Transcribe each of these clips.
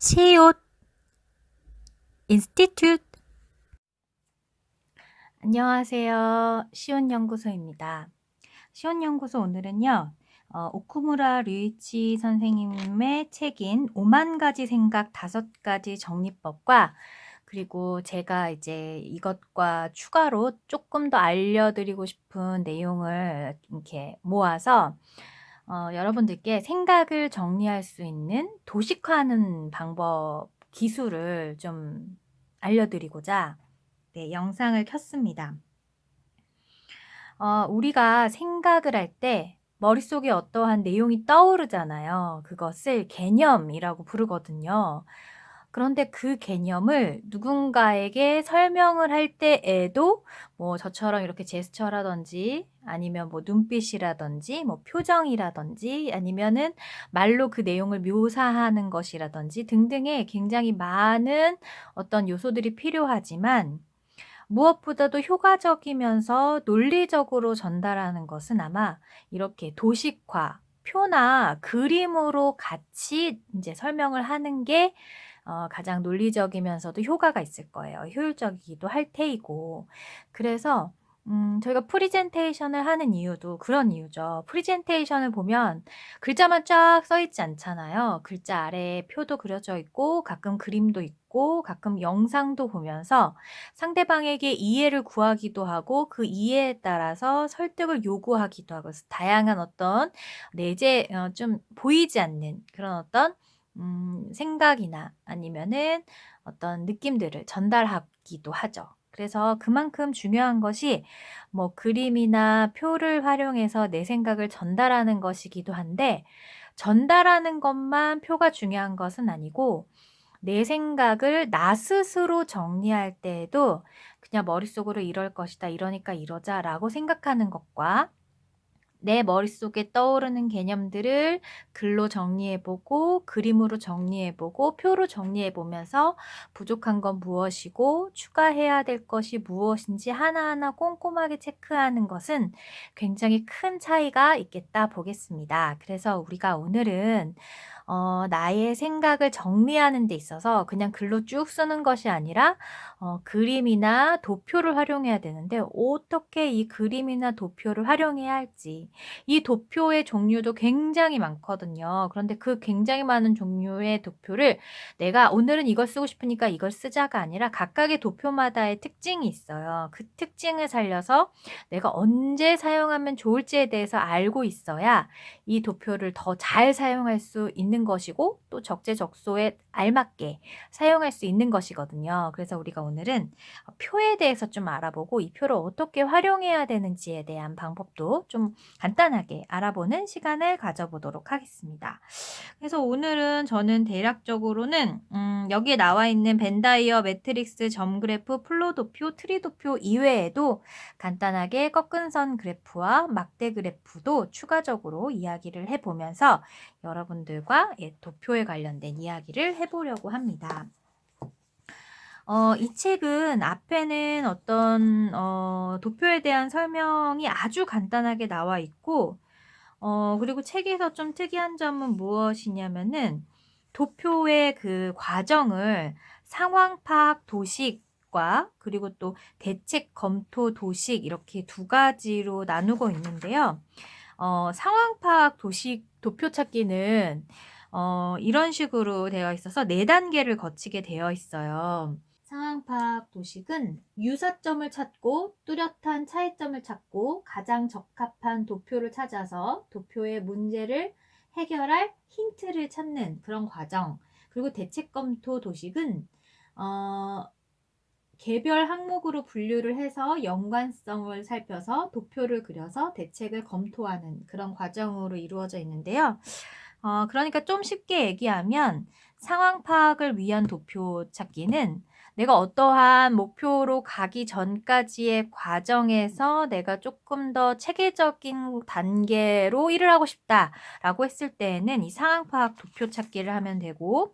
시옷 인스티튜트. 안녕하세요. 시온연구소입니다. 시온연구소 오늘은요. 오쿠무라 류이치 선생님의 책인 5만 가지 생각 5가지 정리법과 그리고 제가 이제 이것과 추가로 조금 더 알려드리고 싶은 내용을 이렇게 모아서 여러분들께 생각을 정리할 수 있는 도식화하는 방법, 기술을 좀 알려드리고자 영상을 켰습니다. 우리가 생각을 할 때 머릿속에 어떠한 내용이 떠오르잖아요. 그것을 개념이라고 부르거든요. 그런데 그 개념을 누군가에게 설명을 할 때에도 뭐 저처럼 이렇게 제스처라든지 아니면 뭐 눈빛이라든지 뭐 표정이라든지 아니면은 말로 그 내용을 묘사하는 것이라든지 등등의 굉장히 많은 어떤 요소들이 필요하지만 무엇보다도 효과적이면서 논리적으로 전달하는 것은 아마 이렇게 도식화, 표나 그림으로 같이 이제 설명을 하는 게 가장 논리적이면서도 효과가 있을 거예요. 효율적이기도 할 테이고. 그래서 저희가 프리젠테이션을 하는 이유도 그런 이유죠. 프리젠테이션을 보면 글자만 쫙 써 있지 않잖아요. 글자 아래에 표도 그려져 있고 가끔 그림도 있고 가끔 영상도 보면서 상대방에게 이해를 구하기도 하고 그 이해에 따라서 설득을 요구하기도 하고 다양한 어떤 내재 좀 보이지 않는 그런 어떤 생각이나 아니면은 어떤 느낌들을 전달하기도 하죠. 그래서 그만큼 중요한 것이 뭐 그림이나 표를 활용해서 내 생각을 전달하는 것이기도 한데 전달하는 것만 표가 중요한 것은 아니고 내 생각을 나 스스로 정리할 때에도 그냥 머릿속으로 이럴 것이다, 이러니까 이러자라고 생각하는 것과 내 머릿속에 떠오르는 개념들을 글로 정리해보고 그림으로 정리해보고 표로 정리해보면서 부족한 건 무엇이고 추가해야 될 것이 무엇인지 하나하나 꼼꼼하게 체크하는 것은 굉장히 큰 차이가 있겠다 보겠습니다. 그래서 우리가 오늘은 나의 생각을 정리하는 데 있어서 그냥 글로 쭉 쓰는 것이 아니라 그림이나 도표를 활용해야 되는데 어떻게 이 그림이나 도표를 활용해야 할지 이 도표의 종류도 굉장히 많거든요. 그런데 그 굉장히 많은 종류의 도표를 내가 오늘은 이걸 쓰고 싶으니까 이걸 쓰자가 아니라 각각의 도표마다의 특징이 있어요. 그 특징을 살려서 내가 언제 사용하면 좋을지에 대해서 알고 있어야 이 도표를 더 잘 사용할 수 있는 것이고 또 적재적소에 알맞게 사용할 수 있는 것이거든요. 그래서 우리가 오늘은 표에 대해서 좀 알아보고 이 표를 어떻게 활용해야 되는지에 대한 방법도 좀 간단하게 알아보는 시간을 가져보도록 하겠습니다. 그래서 오늘은 저는 대략적으로는 여기에 나와 있는 벤다이어, 매트릭스, 점그래프, 플로도표, 트리도표 이외에도 간단하게 꺾은 선 그래프와 막대 그래프도 추가적으로 이야기를 해보면서 여러분들과 도표에 관련된 이야기를 해보려고 합니다. 이 책은 앞에는 어떤 도표에 대한 설명이 아주 간단하게 나와 있고 그리고 책에서 좀 특이한 점은 무엇이냐면은 도표의 그 과정을 상황 파악 도식과 그리고 또 대책 검토 도식 이렇게 두 가지로 나누고 있는데요. 상황 파악 도식 도표 찾기는 이런 식으로 되어 있어서 4단계를 거치게 되어 있어요. 상황 파악 도식은 유사점을 찾고 뚜렷한 차이점을 찾고 가장 적합한 도표를 찾아서 도표의 문제를 해결할 힌트를 찾는 그런 과정. 그리고 대책 검토 도식은 개별 항목으로 분류를 해서 연관성을 살펴서 도표를 그려서 대책을 검토하는 그런 과정으로 이루어져 있는데요. 그러니까 좀 쉽게 얘기하면 상황 파악을 위한 도표 찾기는 내가 어떠한 목표로 가기 전까지의 과정에서 내가 조금 더 체계적인 단계로 일을 하고 싶다라고 했을 때에는 이 상황 파악 도표 찾기를 하면 되고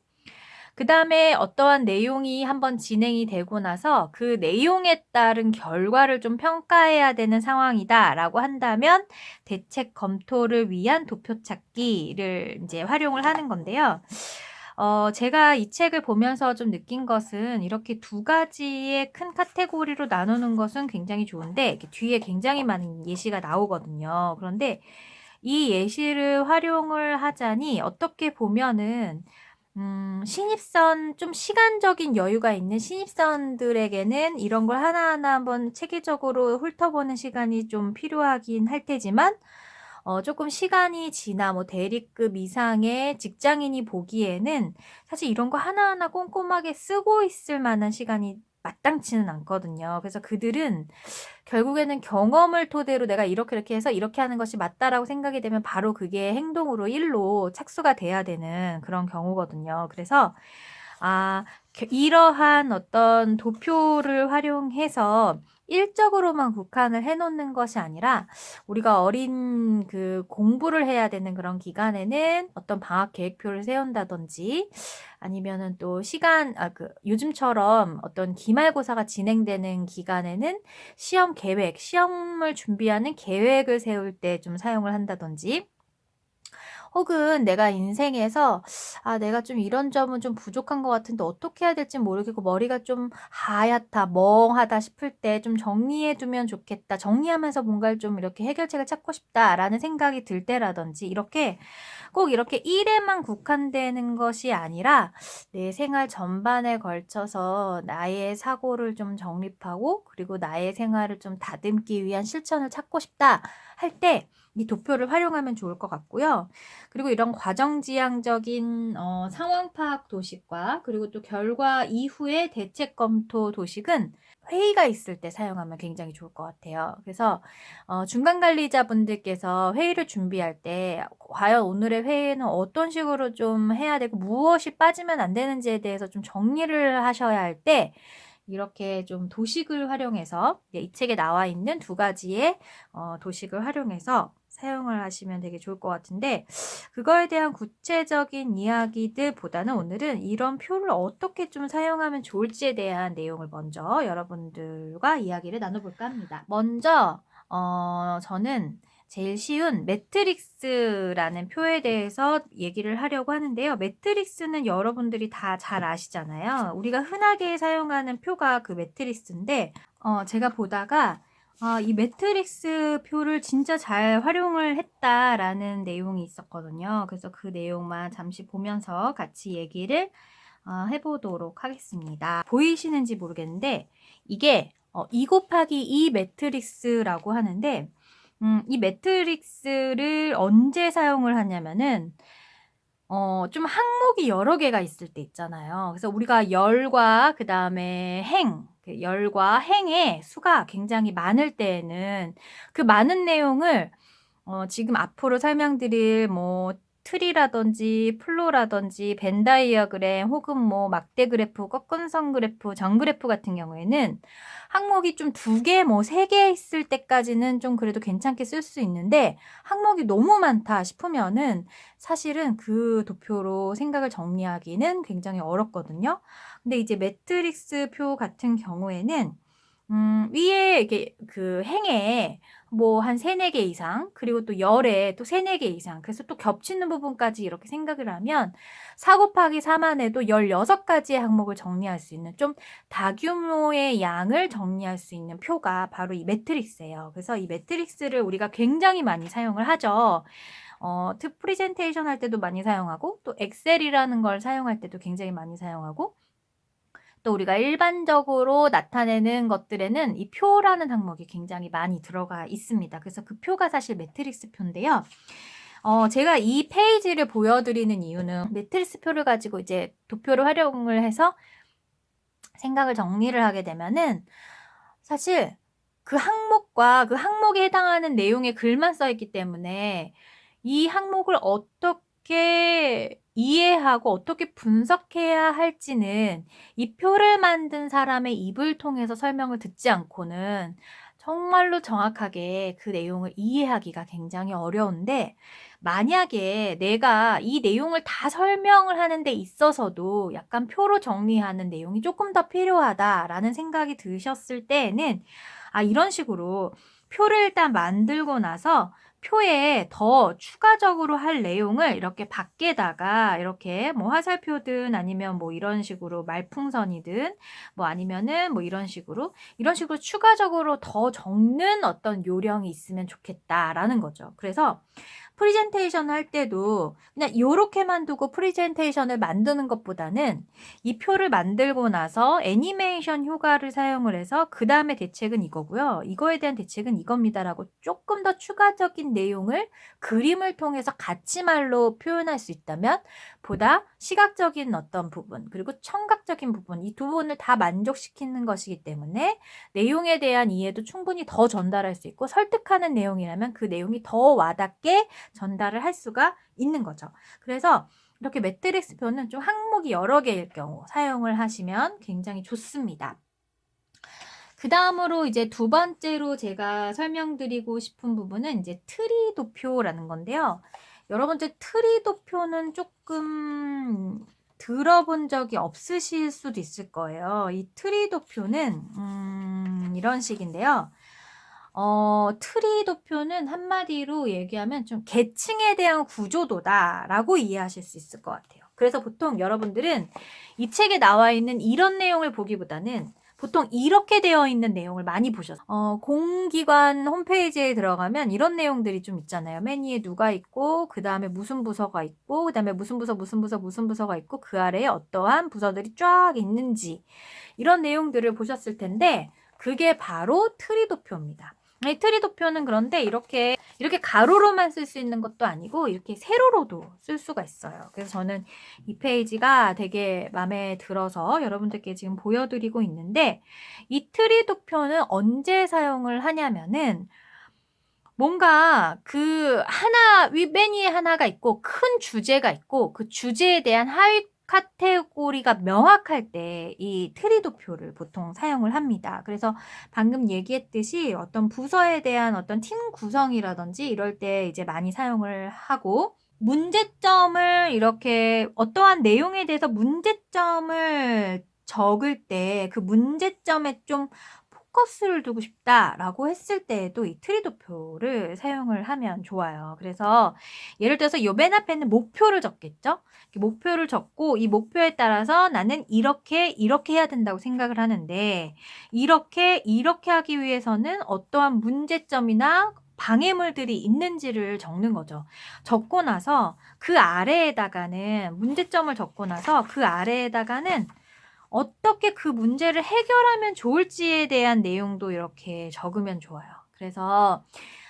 그 다음에 어떠한 내용이 한번 진행이 되고 나서 그 내용에 따른 결과를 좀 평가해야 되는 상황이다라고 한다면 대책 검토를 위한 도표 찾기를 이제 활용을 하는 건데요. 제가 이 책을 보면서 좀 느낀 것은 이렇게 두 가지의 큰 카테고리로 나누는 것은 굉장히 좋은데 이렇게 뒤에 굉장히 많은 예시가 나오거든요. 그런데 이 예시를 활용을 하자니 어떻게 보면은 신입사원 좀 시간적인 여유가 있는 신입사원들에게는 이런 걸 하나하나 한번 체계적으로 훑어보는 시간이 좀 필요하긴 할 테지만 조금 시간이 지나 뭐 대리급 이상의 직장인이 보기에는 사실 이런 거 하나하나 꼼꼼하게 쓰고 있을 만한 시간이 마땅치는 않거든요. 그래서 그들은 결국에는 경험을 토대로 '내가 이렇게 이렇게 해서 이렇게 하는 것이 맞다.'라고 생각이 되면 바로 그게 행동으로 일로 착수가 돼야 되는 그런 경우거든요. 그래서 이러한 어떤 도표를 활용해서 일적으로만 국한을 해 놓는 것이 아니라 우리가 어린 그 공부를 해야 되는 그런 기간에는 어떤 방학 계획표를 세운다든지 아니면은 또 요즘처럼 어떤 기말고사가 진행되는 기간에는 시험 계획, 시험을 준비하는 계획을 세울 때 좀 사용을 한다든지 혹은 내가 인생에서 내가 좀 이런 점은 좀 부족한 것 같은데 어떻게 해야 될지 모르겠고 머리가 좀 하얗다, 멍하다 싶을 때 좀 정리해 두면 좋겠다. 정리하면서 뭔가를 좀 이렇게 해결책을 찾고 싶다라는 생각이 들 때라든지 이렇게 꼭 이렇게 일에만 국한되는 것이 아니라 내 생활 전반에 걸쳐서 나의 사고를 좀 정립하고 그리고 나의 생활을 좀 다듬기 위한 실천을 찾고 싶다 할 때 이 도표를 활용하면 좋을 것 같고요. 그리고 이런 과정지향적인 상황 파악 도식과 그리고 또 결과 이후의 대책 검토 도식은 회의가 있을 때 사용하면 굉장히 좋을 것 같아요. 그래서 중간 관리자분들께서 회의를 준비할 때 과연 오늘의 회의는 어떤 식으로 좀 해야 되고 무엇이 빠지면 안 되는지에 대해서 좀 정리를 하셔야 할 때 이렇게 좀 도식을 활용해서 이 책에 나와 있는 두 가지의 도식을 활용해서 사용을 하시면 되게 좋을 것 같은데 그거에 대한 구체적인 이야기들보다는 오늘은 이런 표를 어떻게 좀 사용하면 좋을지에 대한 내용을 먼저 여러분들과 이야기를 나눠볼까 합니다. 먼저 저는 제일 쉬운 매트릭스라는 표에 대해서 얘기를 하려고 하는데요. 매트릭스는 여러분들이 다 잘 아시잖아요. 우리가 흔하게 사용하는 표가 그 매트릭스인데 제가 보다가 이 매트릭스 표를 진짜 잘 활용을 했다라는 내용이 있었거든요. 그래서 그 내용만 잠시 보면서 같이 얘기를 해보도록 하겠습니다. 보이시는지 모르겠는데 이게 2 곱하기 2 매트릭스라고 하는데 이 매트릭스를 언제 사용을 하냐면은 좀 항목이 여러 개가 있을 때 있잖아요. 그래서 우리가 열과 그다음에 그 열과 행의 수가 굉장히 많을 때에는 그 많은 내용을 지금 앞으로 설명드릴 뭐 트리라든지 플로라든지 벤 다이어그램 혹은 뭐 막대 그래프, 꺾은선 그래프, 정 그래프 같은 경우에는 항목이 좀 2개 뭐 3개 있을 때까지는 좀 그래도 괜찮게 쓸 수 있는데 항목이 너무 많다 싶으면은 사실은 그 도표로 생각을 정리하기는 굉장히 어렵거든요. 근데 이제 매트릭스 표 같은 경우에는 위에 이렇게 그 행에 뭐 한 3-4개 이상 그리고 또 열에 또 3-4개 이상 그래서 또 겹치는 부분까지 이렇게 생각을 하면 4 곱하기 4만 해도 16가지의 항목을 정리할 수 있는 좀 다규모의 양을 정리할 수 있는 표가 바로 이 매트릭스예요. 그래서 이 매트릭스를 우리가 굉장히 많이 사용을 하죠. 프리젠테이션 할 때도 많이 사용하고 또 엑셀이라는 걸 사용할 때도 굉장히 많이 사용하고 또 우리가 일반적으로 나타내는 것들에는 이 표라는 항목이 굉장히 많이 들어가 있습니다. 그래서 그 표가 사실 매트릭스 표인데요. 제가 이 페이지를 보여드리는 이유는 매트릭스 표를 가지고 이제 도표를 활용을 해서 생각을 정리를 하게 되면은 사실 그 항목과 그 항목에 해당하는 내용의 글만 써 있기 때문에 이 항목을 어떻게 이해하고 어떻게 분석해야 할지는 이 표를 만든 사람의 입을 통해서 설명을 듣지 않고는 정말로 정확하게 그 내용을 이해하기가 굉장히 어려운데 만약에 내가 이 내용을 다 설명을 하는 데 있어서도 약간 표로 정리하는 내용이 조금 더 필요하다라는 생각이 드셨을 때에는 이런 식으로 표를 일단 만들고 나서 표에 더 추가적으로 할 내용을 이렇게 밖에다가 이렇게 뭐 화살표든 아니면 뭐 이런 식으로 말풍선이든 뭐 아니면은 뭐 이런 식으로 추가적으로 더 적는 어떤 요령이 있으면 좋겠다라는 거죠. 그래서 프레젠테이션 할 때도 그냥 요렇게만 두고 프레젠테이션을 만드는 것보다는 이 표를 만들고 나서 애니메이션 효과를 사용을 해서 그다음에 대책은 이거고요. 이거에 대한 대책은 이겁니다라고 조금 더 추가적인 내용을 그림을 통해서 같이 말로 표현할 수 있다면 보다 시각적인 어떤 부분 그리고 청각적인 부분 이 두 부분을 다 만족시키는 것이기 때문에 내용에 대한 이해도 충분히 더 전달할 수 있고 설득하는 내용이라면 그 내용이 더 와닿게 전달을 할 수가 있는 거죠. 그래서 이렇게 매트릭스 표는 좀 항목이 여러 개일 경우 사용을 하시면 굉장히 좋습니다. 그 다음으로 이제 두 번째로 제가 설명드리고 싶은 부분은 이제 트리 도표라는 건데요. 여러분들 트리 도표는 조금 들어본 적이 없으실 수도 있을 거예요. 이 트리 도표는 이런 식인데요. 트리 도표는 한마디로 얘기하면 좀 계층에 대한 구조도다라고 이해하실 수 있을 것 같아요. 그래서 보통 여러분들은 이 책에 나와 있는 이런 내용을 보기보다는 보통 이렇게 되어 있는 내용을 많이 보셨어요. 공기관 홈페이지에 들어가면 이런 내용들이 좀 있잖아요. 맨 위에 누가 있고 그 다음에 무슨 부서가 있고 그 다음에 무슨 부서가 있고 그 아래에 어떠한 부서들이 쫙 있는지 이런 내용들을 보셨을 텐데 그게 바로 트리 도표입니다. 이 트리 도표는 그런데 이렇게 가로로만 쓸 수 있는 것도 아니고 이렇게 세로로도 쓸 수가 있어요. 그래서 저는 이 페이지가 되게 마음에 들어서 여러분들께 지금 보여드리고 있는데 이 트리 도표는 언제 사용을 하냐면은 뭔가 그 하나 맨 위에 하나가 있고 큰 주제가 있고 그 주제에 대한 하위 카테고리가 명확할 때 이 트리 도표를 보통 사용을 합니다. 그래서 방금 얘기했듯이 어떤 부서에 대한 어떤 팀 구성이라든지 이럴 때 이제 많이 사용을 하고 문제점을 이렇게 어떠한 내용에 대해서 문제점을 적을 때 그 문제점에 좀 포커스를 두고 싶다라고 했을 때에도 이 트리 도표를 사용을 하면 좋아요. 그래서 예를 들어서 요 맨 앞에는 목표를 적겠죠? 목표를 적고 이 목표에 따라서 나는 이렇게 해야 된다고 생각을 하는데 이렇게 하기 위해서는 어떠한 문제점이나 방해물들이 있는지를 적는 거죠. 적고 나서 그 아래에다가는 문제점을 적고 나서 그 아래에다가는 어떻게 그 문제를 해결하면 좋을지에 대한 내용도 이렇게 적으면 좋아요. 그래서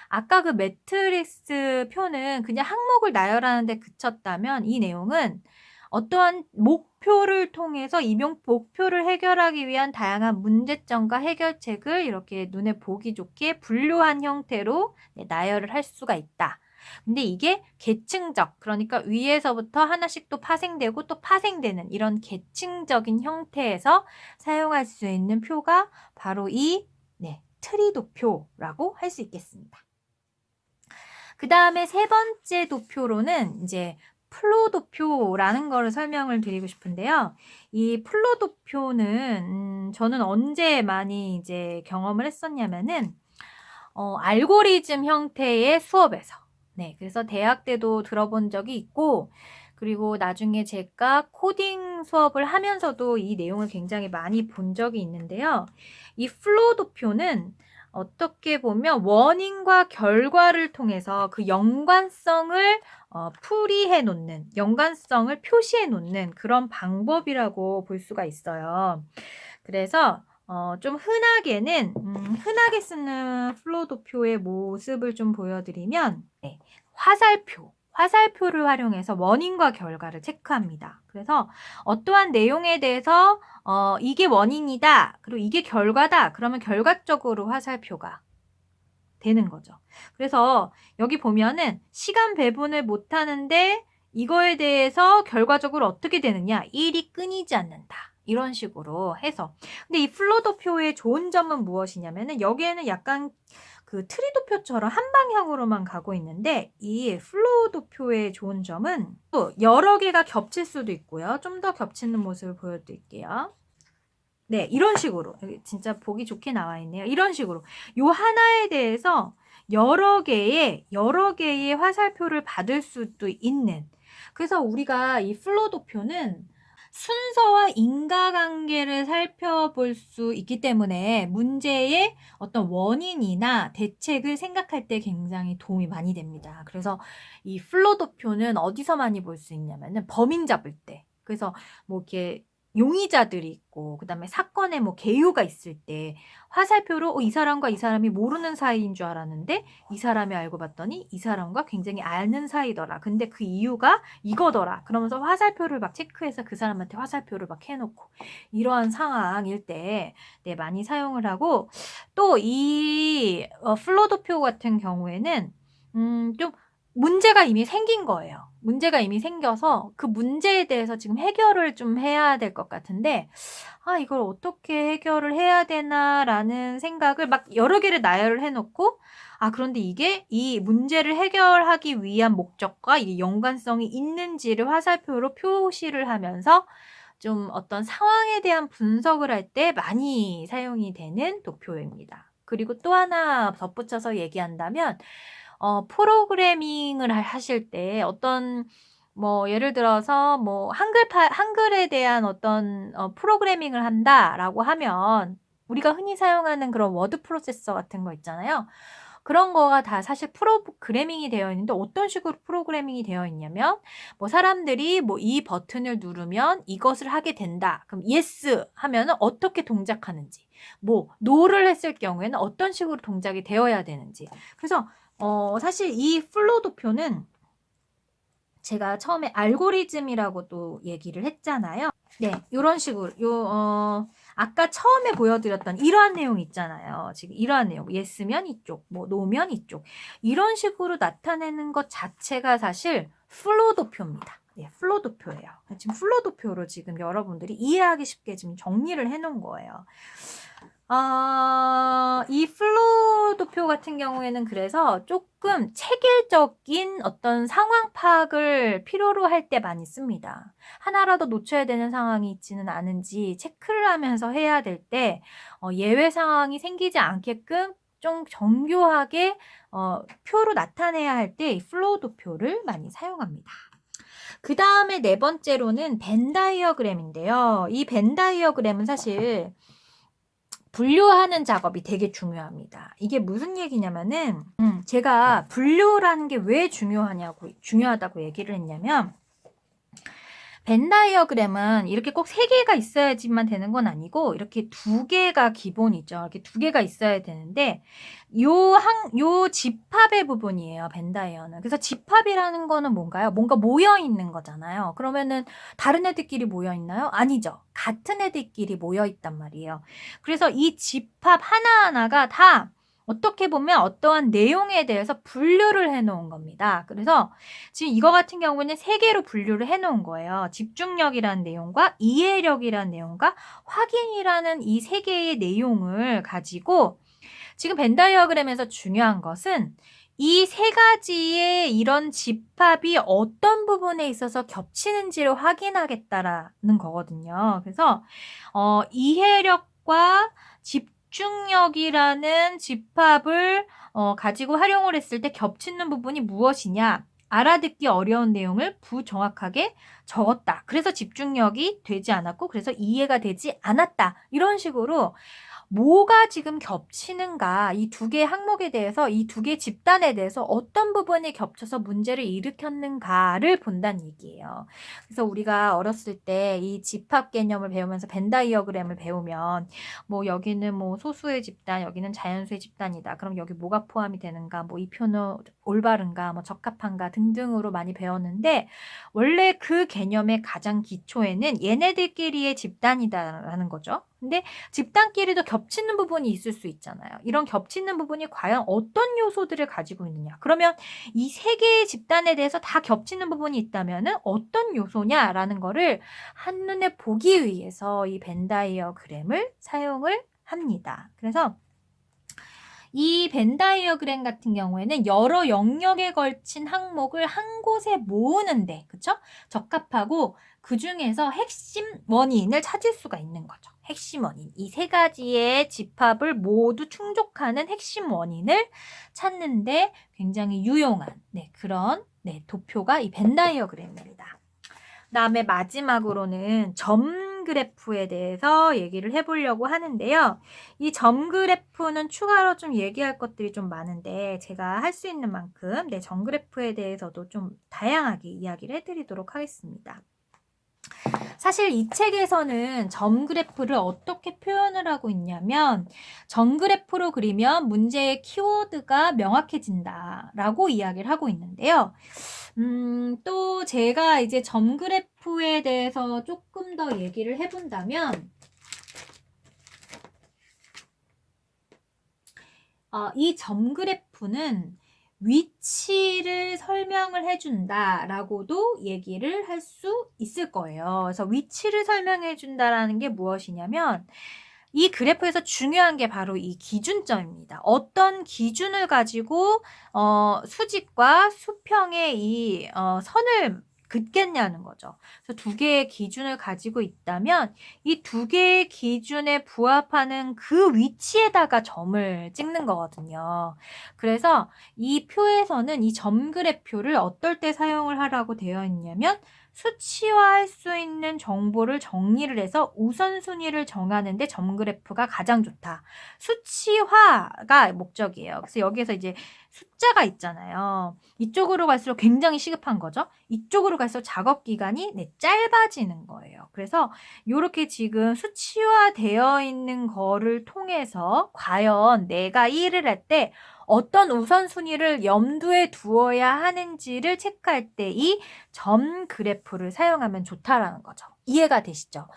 아까 그 매트릭스 표는 그냥 항목을 나열하는 데 그쳤다면 이 내용은 어떠한 목표를 통해서 이 목표를 해결하기 위한 다양한 문제점과 해결책을 이렇게 눈에 보기 좋게 분류한 형태로 나열을 할 수가 있다. 근데 이게 계층적, 그러니까 위에서부터 하나씩 또 파생되고 또 파생되는 이런 계층적인 형태에서 사용할 수 있는 표가 바로 이 트리 도표라고 할 수 있겠습니다. 그 다음에 세 번째 도표로는 이제 플로 도표라는 거를 설명을 드리고 싶은데요. 이 플로 도표는 저는 언제 많이 이제 경험을 했었냐면은 알고리즘 형태의 수업에서 그래서 대학 때도 들어본 적이 있고 그리고 나중에 제가 코딩 수업을 하면서도 이 내용을 굉장히 많이 본 적이 있는데요. 이 플로우 도표는 어떻게 보면 원인과 결과를 통해서 그 연관성을 풀이해 놓는, 연관성을 표시해 놓는 그런 방법이라고 볼 수가 있어요. 그래서 좀 흔하게는 흔하게 쓰는 플로우 도표의 모습을 좀 보여드리면 화살표를 활용해서 원인과 결과를 체크합니다. 그래서 어떠한 내용에 대해서 이게 원인이다. 그리고 이게 결과다. 그러면 결과적으로 화살표가 되는 거죠. 그래서 여기 보면은 시간 배분을 못 하는데 이거에 대해서 결과적으로 어떻게 되느냐? 일이 끊이지 않는다. 이런 식으로 해서. 근데 이 플로도표의 좋은 점은 무엇이냐면은 여기에는 약간 그 트리도표처럼 한 방향으로만 가고 있는데 이 플로도표의 좋은 점은 또 여러 개가 겹칠 수도 있고요. 좀 더 겹치는 모습을 보여드릴게요. 네, 이런 식으로 진짜 보기 좋게 나와 있네요. 이런 식으로 요 하나에 대해서 여러 개의 화살표를 받을 수도 있는. 그래서 우리가 이 플로도표는 순서와 인과관계를 살펴볼 수 있기 때문에 문제의 어떤 원인이나 대책을 생각할 때 굉장히 도움이 많이 됩니다. 그래서 이 플로도표는 어디서 많이 볼 수 있냐면은 범인 잡을 때. 그래서 뭐 이렇게 용의자들이 있고 그다음에 사건에 뭐 개요가 있을 때 화살표로 이 사람과 이 사람이 모르는 사이인 줄 알았는데 이 사람이 알고 봤더니 이 사람과 굉장히 아는 사이더라. 근데 그 이유가 이거더라. 그러면서 화살표를 막 체크해서 그 사람한테 화살표를 막 해놓고 이러한 상황일 때 네, 많이 사용을 하고 또 이 플로도표 같은 경우에는 좀 문제가 이미 생긴 거예요. 문제가 이미 생겨서 그 문제에 대해서 지금 해결을 좀 해야 될 것 같은데 이걸 어떻게 해결을 해야 되나라는 생각을 막 여러 개를 나열을 해놓고 그런데 이게 이 문제를 해결하기 위한 목적과 이게 연관성이 있는지를 화살표로 표시를 하면서 좀 어떤 상황에 대한 분석을 할 때 많이 사용이 되는 도표입니다. 그리고 또 하나 덧붙여서 얘기한다면 프로그래밍을 하실 때 어떤 뭐 예를 들어서 뭐 한글에 대한 어떤 프로그래밍을 한다라고 하면 우리가 흔히 사용하는 그런 워드 프로세서 같은 거 있잖아요. 그런 거가 다 사실 프로그래밍이 되어 있는데 어떤 식으로 프로그래밍이 되어 있냐면 뭐 사람들이 뭐 이 버튼을 누르면 이것을 하게 된다. 그럼 yes 하면은 어떻게 동작하는지, 뭐 no를 했을 경우에는 어떤 식으로 동작이 되어야 되는지. 그래서 사실 이 플로도표는 제가 처음에 알고리즘이라고 또 얘기를 했잖아요. 네, 요런 식으로 아까 처음에 보여드렸던 이러한 내용 있잖아요. 지금 이러한 내용, yes면 이쪽, 뭐 no면 이쪽, 이런 식으로 나타내는 것 자체가 사실 플로도표입니다. 네, 플로도표예요. 지금 플로도표로 지금 여러분들이 이해하기 쉽게 지금 정리를 해놓은 거예요. 이 플로도표 같은 경우에는 그래서 조금 체계적인 어떤 상황 파악을 필요로 할 때 많이 씁니다. 하나라도 놓쳐야 되는 상황이 있지는 않은지 체크를 하면서 해야 될 때 예외 상황이 생기지 않게끔 좀 정교하게 표로 나타내야 할 때 이 플로도표를 많이 사용합니다. 그 다음에 네 번째로는 벤 다이어그램인데요. 이 벤 다이어그램은 사실 분류하는 작업이 되게 중요합니다. 이게 무슨 얘기냐면은 제가 분류라는 게 왜 중요하다고 얘기를 했냐면 벤 다이어그램은 이렇게 꼭 3개가 있어야지만 되는 건 아니고 이렇게 2개가 기본이죠. 이렇게 2개가 있어야 되는데 요 집합의 부분이에요. 벤 다이어는. 그래서 집합이라는 거는 뭔가요? 뭔가 모여 있는 거잖아요. 그러면은 다른 애들끼리 모여 있나요? 아니죠. 같은 애들끼리 모여 있단 말이에요. 그래서 이 집합 하나하나가 다 어떻게 보면 어떠한 내용에 대해서 분류를 해놓은 겁니다. 그래서 지금 이거 같은 경우는 3개로 분류를 해놓은 거예요. 집중력이라는 내용과 이해력이라는 내용과 확인이라는 이 3개의 내용을 가지고 지금 벤 다이어그램에서 중요한 것은 이 3가지의 이런 집합이 어떤 부분에 있어서 겹치는지를 확인하겠다라는 거거든요. 그래서 이해력과 집중력이라는 집합을 가지고 활용을 했을 때 겹치는 부분이 무엇이냐? 알아듣기 어려운 내용을 부정확하게 적었다. 그래서 집중력이 되지 않았고 그래서 이해가 되지 않았다. 이런 식으로 뭐가 지금 겹치는가, 이 2개 항목에 대해서, 이 2개 집단에 대해서 어떤 부분이 겹쳐서 문제를 일으켰는가를 본다는 얘기예요. 그래서 우리가 어렸을 때 이 집합 개념을 배우면서 벤 다이어그램을 배우면 뭐 여기는 뭐 소수의 집단, 여기는 자연수의 집단이다. 그럼 여기 뭐가 포함이 되는가, 뭐 이 표는 올바른가, 뭐 적합한가 등등으로 많이 배웠는데 원래 그 개념의 가장 기초에는 얘네들끼리의 집단이다라는 거죠. 근데 집단끼리도 겹치는 부분이 있을 수 있잖아요. 이런 겹치는 부분이 과연 어떤 요소들을 가지고 있느냐. 그러면 이 3개의 집단에 대해서 다 겹치는 부분이 있다면 어떤 요소냐라는 거를 한눈에 보기 위해서 이 벤 다이어그램을 사용을 합니다. 그래서 이 벤 다이어그램 같은 경우에는 여러 영역에 걸친 항목을 한 곳에 모으는데, 그쵸? 적합하고 그 중에서 핵심 원인을 찾을 수가 있는 거죠. 핵심 원인, 이 세 가지의 집합을 모두 충족하는 핵심 원인을 찾는데 굉장히 유용한 그런 도표가 이 벤 다이어그램입니다. 그다음에 마지막으로는 점 그래프에 대해서 얘기를 해보려고 하는데요. 이 점 그래프는 추가로 좀 얘기할 것들이 좀 많은데 제가 할 수 있는 만큼 점 그래프에 대해서도 좀 다양하게 이야기를 해드리도록 하겠습니다. 사실 이 책에서는 점 그래프를 어떻게 표현을 하고 있냐면 점 그래프로 그리면 문제의 키워드가 명확해진다 라고 이야기를 하고 있는데요. 또 제가 이제 점 그래프에 대해서 조금 더 얘기를 해본다면 이 점 그래프는 위치를 설명을 해준다 라고도 얘기를 할 수 있을 거예요. 그래서 위치를 설명해 준다라는 게 무엇이냐면 이 그래프에서 중요한 게 바로 이 기준점입니다. 어떤 기준을 가지고 수직과 수평의 이 선을 긋겠냐는 거죠. 그래서 두 개의 기준을 가지고 있다면 이 두 개의 기준에 부합하는 그 위치에다가 점을 찍는 거거든요. 그래서 이 표에서는 이 점 그래프를 어떨 때 사용을 하라고 되어 있냐면 수치화할 수 있는 정보를 정리를 해서 우선순위를 정하는 데 점 그래프가 가장 좋다. 수치화가 목적이에요. 그래서 여기에서 이제 숫자가 있잖아요. 이쪽으로 갈수록 굉장히 시급한 거죠. 이쪽으로 갈수록 작업 기간이 짧아지는 거예요. 그래서 이렇게 지금 수치화되어 있는 거를 통해서 과연 내가 일을 할 때 어떤 우선순위를 염두에 두어야 하는지를 체크할 때 이 점 그래프를 사용하면 좋다라는 거죠. 이해가 되시죠?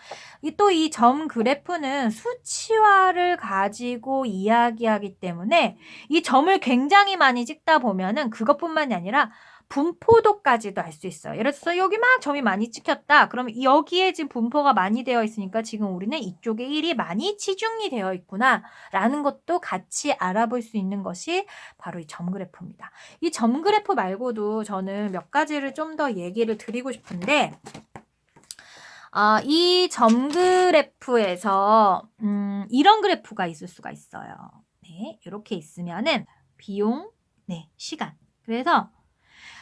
또 이 점 그래프는 수치화를 가지고 이야기하기 때문에 이 점을 굉장히 많이 찍다 보면은 그것뿐만이 아니라 분포도까지도 알 수 있어요. 예를 들어서 여기 막 점이 많이 찍혔다. 그러면 여기에 지금 분포가 많이 되어 있으니까 지금 우리는 이쪽에 1이 많이 치중이 되어 있구나 라는 것도 같이 알아볼 수 있는 것이 바로 이 점 그래프입니다. 이 점 그래프 말고도 저는 몇 가지를 좀 더 얘기를 드리고 싶은데 이 점 그래프에서 이런 그래프가 있을 수가 있어요. 네, 이렇게 있으면은 비용, 시간. 그래서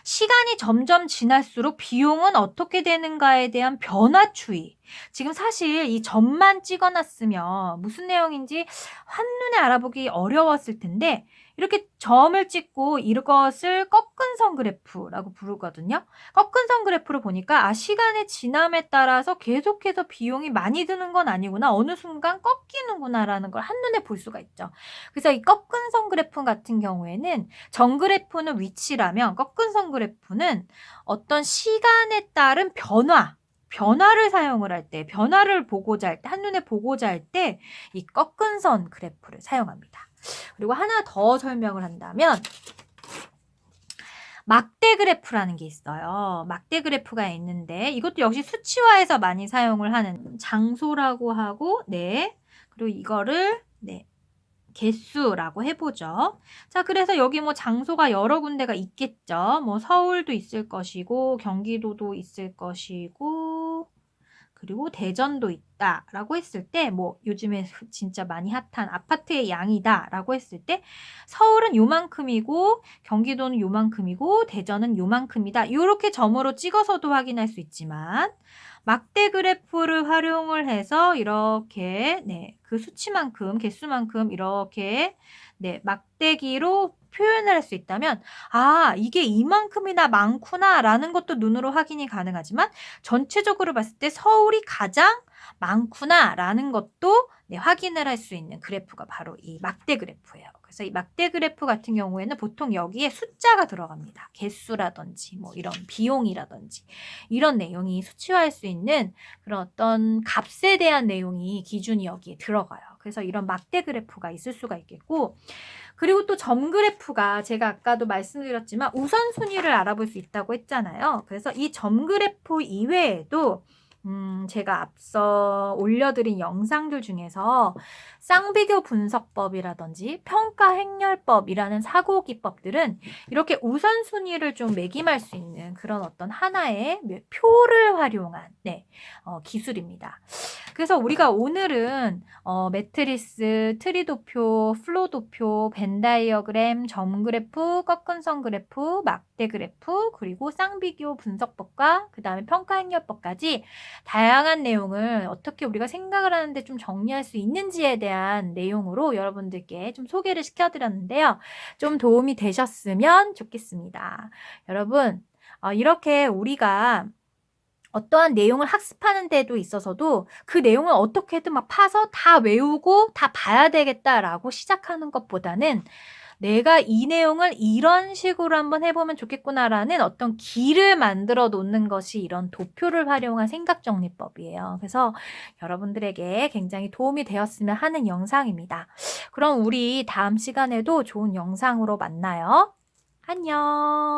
시간이 점점 지날수록 비용은 어떻게 되는가에 대한 변화 추이. 지금 사실 이 점만 찍어놨으면 무슨 내용인지 한눈에 알아보기 어려웠을 텐데 이렇게 점을 찍고 이것을 꺾은 선 그래프라고 부르거든요. 꺾은 선 그래프를 보니까 시간의 지남에 따라서 계속해서 비용이 많이 드는 건 아니구나. 어느 순간 꺾이는구나라는 걸 한눈에 볼 수가 있죠. 그래서 이 꺾은 선 그래프 같은 경우에는 점 그래프는 위치라면 꺾은 선 그래프는 어떤 시간에 따른 변화를 사용을 할 때, 변화를 보고자 할 때, 한눈에 보고자 할 때 이 꺾은 선 그래프를 사용합니다. 그리고 하나 더 설명을 한다면 막대 그래프라는 게 있어요. 막대 그래프가 있는데 이것도 역시 수치화해서 많이 사용을 하는 장소라고 하고 그리고 이거를 개수라고 해보죠. 자, 그래서 여기 뭐 장소가 여러 군데가 있겠죠. 뭐 서울도 있을 것이고 경기도도 있을 것이고 그리고 대전도 있다라고 했을 때 뭐 요즘에 진짜 많이 핫한 아파트의 양이다라고 했을 때 서울은 요만큼이고 경기도는 요만큼이고 대전은 요만큼이다. 이렇게 점으로 찍어서도 확인할 수 있지만 막대 그래프를 활용을 해서 이렇게 그 수치만큼 개수만큼 이렇게 막대기로 표현을 할 수 있다면 이게 이만큼이나 많구나 라는 것도 눈으로 확인이 가능하지만 전체적으로 봤을 때 서울이 가장 많구나 라는 것도 확인을 할 수 있는 그래프가 바로 이 막대 그래프예요. 그래서 이 막대 그래프 같은 경우에는 보통 여기에 숫자가 들어갑니다. 개수라든지 뭐 이런 비용이라든지 이런 내용이 수치화할 수 있는 그런 어떤 값에 대한 내용이 기준이 여기에 들어가요. 그래서 이런 막대 그래프가 있을 수가 있겠고 그리고 또 점 그래프가 제가 아까도 말씀드렸지만 우선순위를 알아볼 수 있다고 했잖아요. 그래서 이 점 그래프 이외에도 제가 앞서 올려드린 영상들 중에서 쌍비교 분석법이라든지 평가 행렬법이라는 사고 기법들은 이렇게 우선순위를 좀 매김할 수 있는 그런 어떤 하나의 표를 활용한 기술입니다. 그래서 우리가 오늘은 매트리스, 트리 도표, 플로 도표, 벤 다이어그램, 점 그래프, 꺾은 선 그래프, 막대 그래프, 그리고 쌍비교 분석법과 그다음에 평가 행렬법까지 다양한 내용을 어떻게 우리가 생각을 하는데 좀 정리할 수 있는지에 대한 내용으로 여러분들께 좀 소개를 시켜드렸는데요. 좀 도움이 되셨으면 좋겠습니다. 여러분, 이렇게 우리가 어떠한 내용을 학습하는 데도 있어서도 그 내용을 어떻게든 막 파서 다 외우고 다 봐야 되겠다라고 시작하는 것보다는 내가 이 내용을 이런 식으로 한번 해보면 좋겠구나라는 어떤 길을 만들어 놓는 것이 이런 도표를 활용한 생각정리법이에요. 그래서 여러분들에게 굉장히 도움이 되었으면 하는 영상입니다. 그럼 우리 다음 시간에도 좋은 영상으로 만나요. 안녕.